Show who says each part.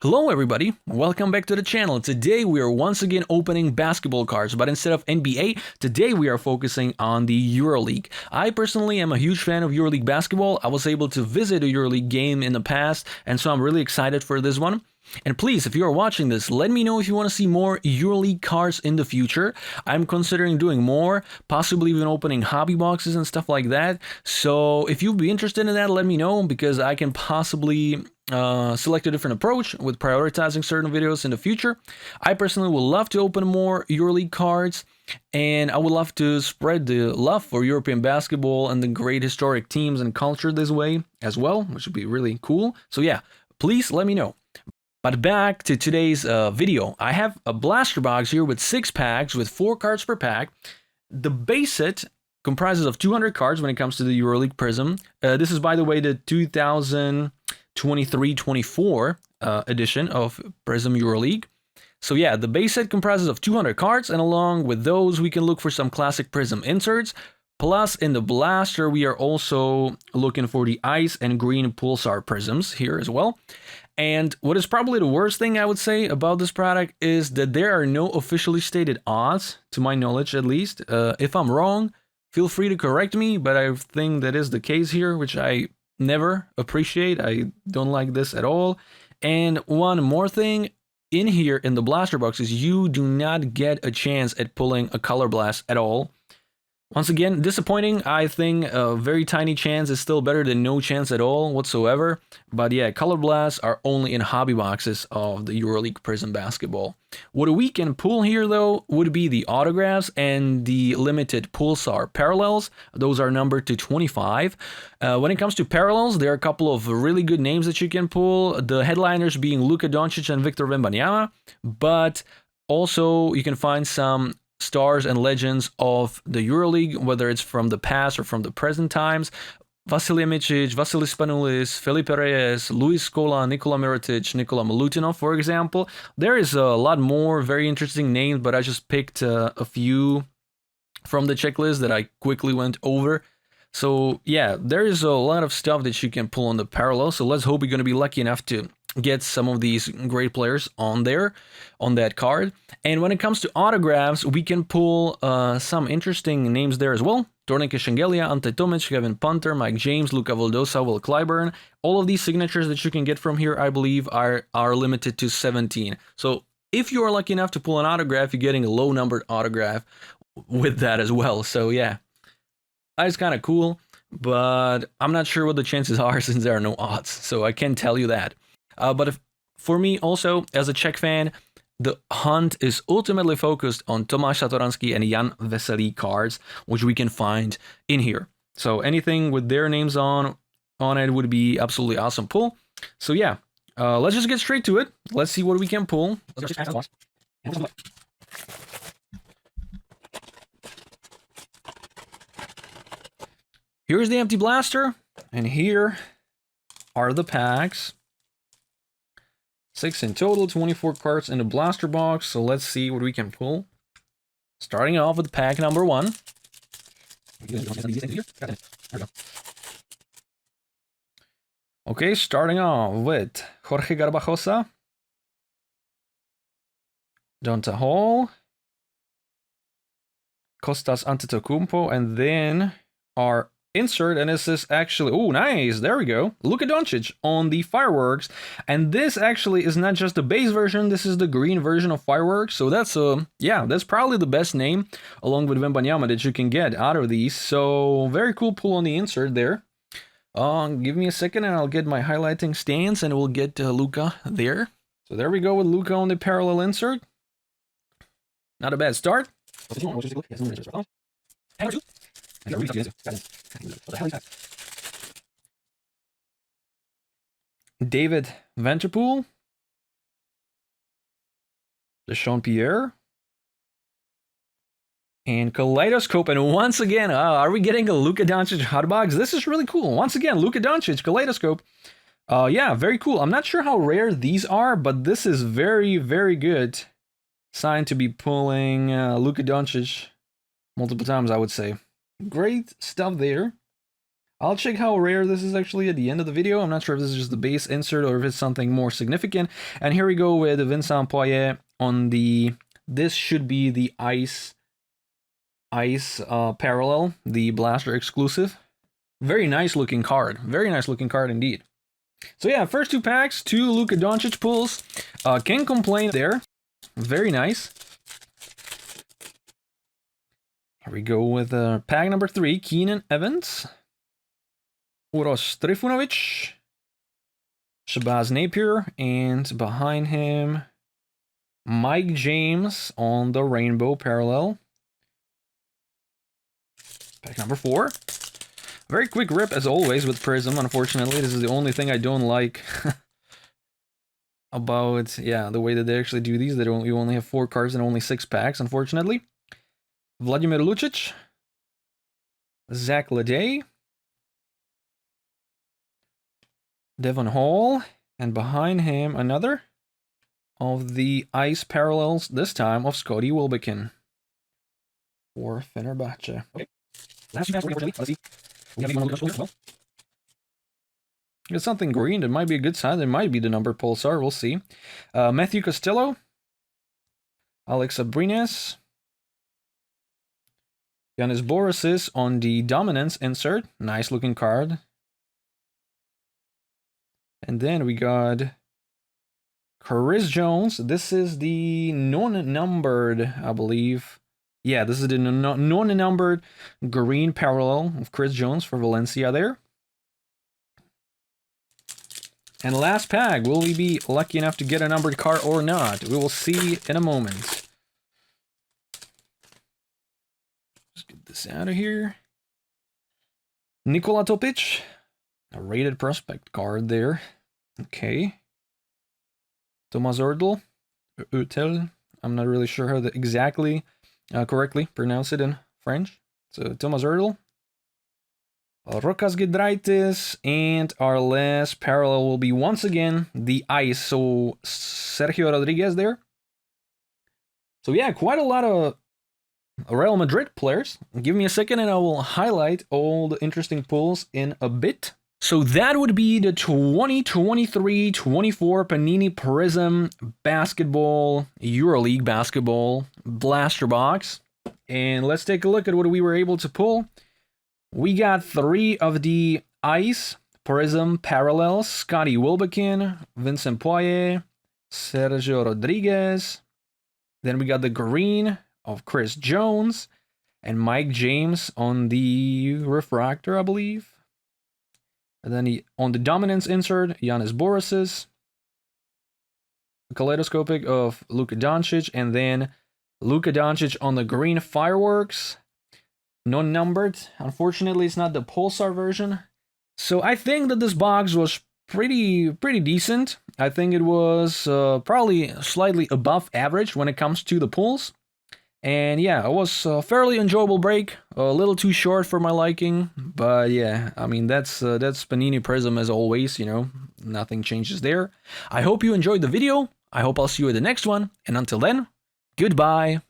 Speaker 1: Hello everybody, welcome back to the channel. Today we are once again opening basketball cards, but instead of NBA, today we are focusing on the EuroLeague. I personally am a huge fan of EuroLeague basketball. I was able to visit a EuroLeague game in the past, and so I'm really excited for this one. And please, if you are watching this, let me know if you want to see more EuroLeague cards in the future. I'm considering doing more, possibly even opening hobby boxes and stuff like that. So if you'd be interested in that, let me know, because I can possibly select a different approach with prioritizing certain videos in the future. I personally would love to open more EuroLeague cards, and I would love to spread the love for European basketball and the great historic teams and culture this way as well, which would be really cool. So yeah, please let me know. But back to today's video. I have a blaster box here with 6 packs with 4 cards per pack. The base set comprises of 200 cards when it comes to the EuroLeague Prizm. This is, by the way, the 2023-24 edition of Prizm EuroLeague. So yeah, the base set comprises of 200 cards, and along with those, we can look for some classic Prizm inserts. Plus, in the blaster, we are also looking for the ice and green pulsar prisms here as well. And what is probably the worst thing I would say about this product is that there are no officially stated odds, to my knowledge at least. If I'm wrong, feel free to correct me, but I think that is the case here, which I never appreciate. I don't like this at all. And one more thing, in here in the blaster boxes, you do not get a chance at pulling a color blast at all. Once again, disappointing. I think a very tiny chance is still better than no chance at all whatsoever. But yeah, color blasts are only in hobby boxes of the EuroLeague Prizm basketball. What we can pull here, though, would be the autographs and the limited pulsar parallels. Those are numbered to 25. When it comes to parallels, there are a couple of really good names that you can pull. The headliners being Luka Dončić and Wemby, but also you can find some stars and legends of the EuroLeague, whether it's from the past or from the present times. Veselý, Vasilij Spanoulis, Felipe Reyes, Luis Scola, Nikola Mirotic, Nikola Milutinov, for example. There is a lot more very interesting names, but I just picked a few from the checklist that I quickly went over. So yeah, there is a lot of stuff that you can pull on the parallel. So let's hope we're going to be lucky enough to get some of these great players on there, on that card. And when it comes to autographs, we can pull some interesting names there as well. Tornike Shengelia, Ante Tomic, Kevin Punter, Mike James, Luka Vildosa, Will Clyburn. All of these signatures that you can get from here, I believe, are limited to 17. So if you are lucky enough to pull an autograph, you're getting a low numbered autograph with that as well. So yeah, that's kind of cool, but I'm not sure what the chances are since there are no odds. So I can't tell you that. But for me also, as a Czech fan, the hunt is ultimately focused on Tomáš Satoranský and Jan Veselý cards, which we can find in here. So anything with their names on it would be absolutely awesome pull. So yeah, let's just get straight to it. Let's see what we can pull. Here's the empty blaster, and here are the packs. 6 in total, 24 cards in the blaster box. So let's see what we can pull. Starting off with pack number 1. Okay, starting off with Jorge Garbajosa, Donta Hall, Kostas Antetokounmpo, and then our insert, and this is actually, oh nice, there we go, Luka Dončić on the Fireworks. And this actually is not just the base version, this is the green version of Fireworks. So that's yeah, that's probably the best name along with Wemby that you can get out of these. So very cool pull on the insert there. Give me a second and I'll get my highlighting stance and we'll get Luka there. So there we go with Luka on the parallel insert. Not a bad start. David Vanterpool, Deshaun Pierre, and Kaleidoscope. And once again, are we getting a Luka Dončić hotbox? This is really cool. Once again, Luka Dončić, Kaleidoscope. Yeah, very cool. I'm not sure how rare these are, but this is very, very good sign to be pulling Luka Dončić multiple times, I would say. Great stuff there. I'll check how rare this is actually at the end of the video. I'm not sure if this is just the base insert or if it's something more significant. And here we go with Vincent Poirier on the... This should be the ice parallel, the blaster exclusive. Very nice looking card. Very nice looking card indeed. So yeah, first 2 packs, 2 Luka Dončić pulls. Can't complain there. Very nice. Here we go with pack number 3, Keenan Evans. Uros Trifunovic, Shabazz Napier, and behind him, Mike James on the rainbow parallel. Pack number 4. Very quick rip as always with Prizm, unfortunately. This is the only thing I don't like about, yeah, the way that they actually do these. You only have 4 cards and only 6 packs, unfortunately. Vladimir Lucic, Zach Leday, Devon Hall, and behind him another of the ice parallels, this time of Scotty Wilbekin for Fenerbahce. Okay. Last pack, let's see. It's something green. That might be a good sign. It might be the number pulsar. We'll see. Matthew Costello, Alex Abrines, Yanis Borusis on the dominance insert. Nice looking card. And then we got Chris Jones. This is the non-numbered, I believe. Yeah, this is the non-numbered green parallel of Chris Jones for Valencia there. And last pack, will we be lucky enough to get a numbered card or not? We will see in a moment. Let's get this out of here. Nikola Topic. A rated prospect card there. Okay. Tomáš Utel. I'm not really sure how to exactly correctly pronounce it in French. So Tomáš Utel. Rokas Giedraitis, and our last parallel will be once again the ice. So Sergio Rodriguez there. So yeah, quite a lot of Real Madrid players. Give me a second and I will highlight all the interesting pulls in a bit. So that would be the 2023-24 Panini Prizm Basketball EuroLeague Basketball Blaster Box. And let's take a look at what we were able to pull. We got 3 of the Ice Prizm Parallels. Scotty Wilbekin, Vincent Poirier, Sergio Rodriguez. Then we got the green of Chris Jones and Mike James on the refractor, I believe. And then on the dominance insert, Yanis Borusis. Kaleidoscopic of Luka Dončić, and then Luka Dončić on the green fireworks. Non-numbered. Unfortunately, it's not the pulsar version. So I think that this box was pretty decent. I think it was probably slightly above average when it comes to the pulls. And yeah, it was a fairly enjoyable break. A little too short for my liking, but yeah, I mean that's Panini Prizm as always. You know, nothing changes there. I hope you enjoyed the video. I hope I'll see you in the next one. And until then, goodbye.